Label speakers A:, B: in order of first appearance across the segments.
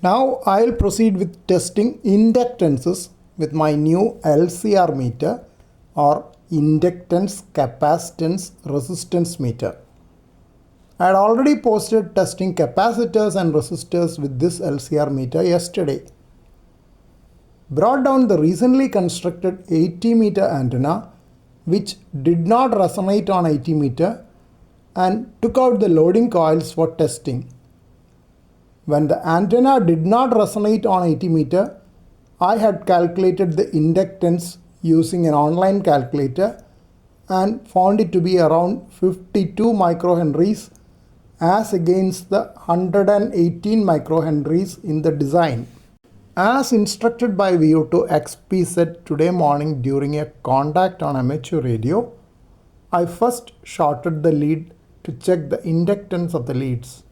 A: Now I'll proceed with testing inductances with my new LCR meter or inductance capacitance resistance meter. I had already posted testing capacitors and resistors with this LCR meter yesterday. Brought down the recently constructed 80 meter antenna which did not resonate on 80 meter and took out the loading coils for testing. When the antenna did not resonate on 80 meter, I had calculated the inductance using an online calculator and found it to be around 52 microhenries as against the 118 microhenries in the design. As instructed by VO2 XPZ today morning during a contact on amateur radio, I first shorted the lead to check the inductance of the leads.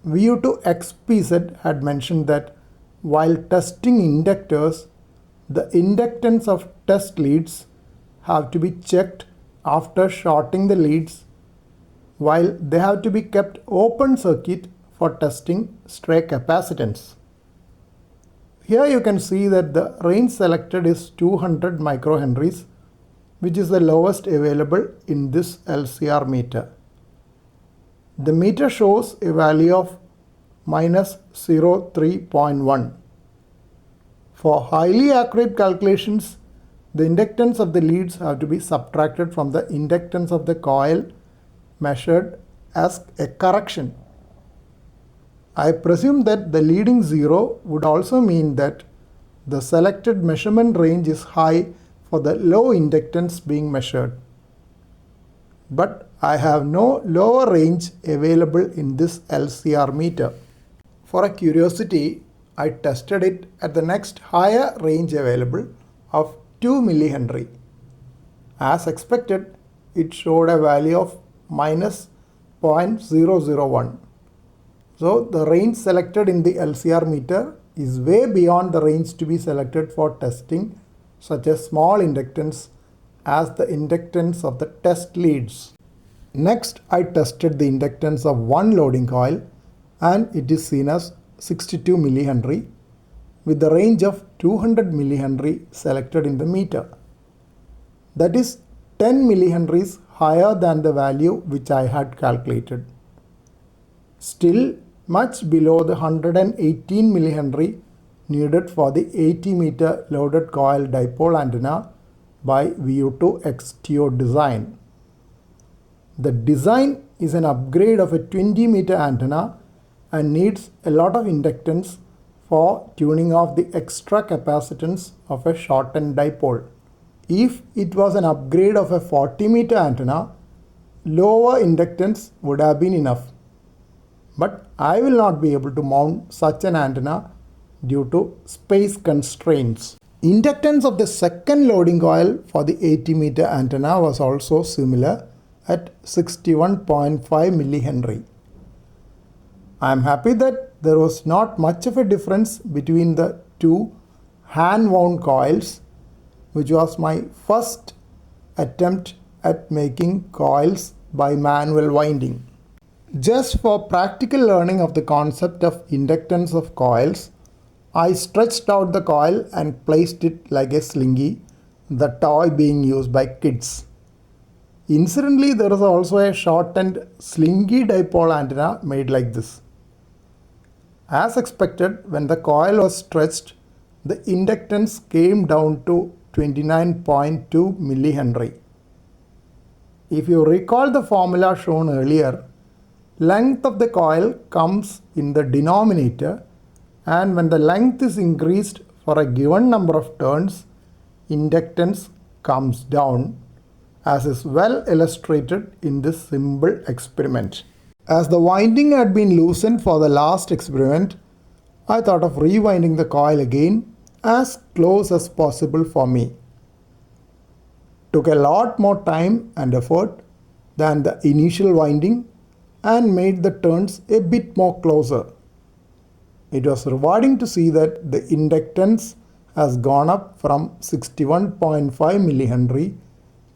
A: VO2 XPZ had mentioned that while testing inductors, the inductance of test leads have to be checked after shorting the leads, while they have to be kept open circuit for testing stray capacitance. Here you can see that the range selected is 200 microhenries, which is the lowest available in this LCR meter. The meter shows a value of minus 0.3.1. For highly accurate calculations, the inductance of the leads have to be subtracted from the inductance of the coil measured as a correction. I presume that the leading 0 would also mean that the selected measurement range is high for the low inductance being measured. But I have no lower range available in this LCR meter. For a curiosity, I tested it at the next higher range available of 2 millihenry. As expected, it showed a value of minus 0.001. So the range selected in the LCR meter is way beyond the range to be selected for testing such a small inductance as the inductance of the test leads. Next, I tested the inductance of one loading coil and it is seen as 62 millihenry with the range of 200 millihenry selected in the meter. That is 10 millihenries higher than the value which I had calculated. Still much below the 118 millihenry needed for the 80 meter loaded coil dipole antenna by VO2 XTO design. The design is an upgrade of a 20 meter antenna and needs a lot of inductance for tuning off the extra capacitance of a shortened dipole. If it was an upgrade of a 40 meter antenna, lower inductance would have been enough. But I will not be able to mount such an antenna due to space constraints. Inductance of the second loading coil for the 80 meter antenna was also similar at 61.5 millihenry. I am happy that there was not much of a difference between the two hand-wound coils, which was my first attempt at making coils by manual winding. Just for practical learning of the concept of inductance of coils, I stretched out the coil and placed it like a slingy, the toy being used by kids. Incidentally, there is also a shortened slingy dipole antenna made like this. As expected, when the coil was stretched, the inductance came down to 29.2 millihenry. If you recall the formula shown earlier, length of the coil comes in the denominator, and when the length is increased for a given number of turns, inductance comes down, as is well illustrated in this simple experiment. As the winding had been loosened for the last experiment, I thought of rewinding the coil again as close as possible for me. Took a lot more time and effort than the initial winding and made the turns a bit more closer. It was rewarding to see that the inductance has gone up from 61.5 millihenry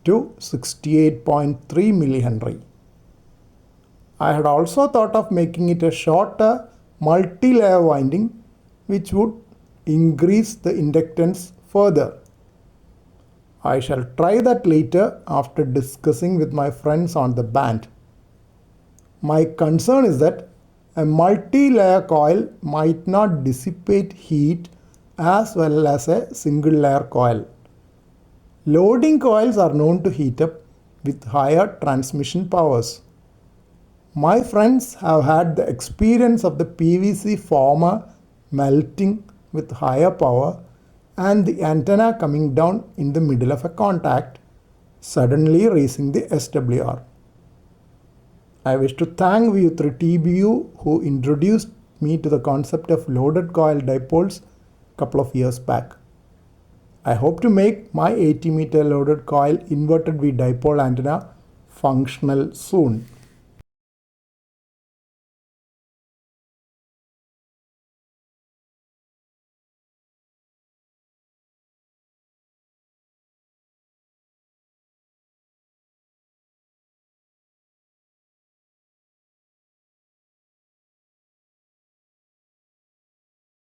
A: to 68.3 millihenry. I had also thought of making it a shorter multi-layer winding which would increase the inductance further. I shall try that later after discussing with my friends on the band. My concern is that a multi-layer coil might not dissipate heat as well as a single layer coil. Loading coils are known to heat up with higher transmission powers. My friends have had the experience of the PVC former melting with higher power and the antenna coming down in the middle of a contact, suddenly raising the SWR. I wish to thank View3TBU who introduced me to the concept of loaded coil dipoles a couple of years back. I hope to make my 80 meter loaded coil inverted V dipole antenna functional soon.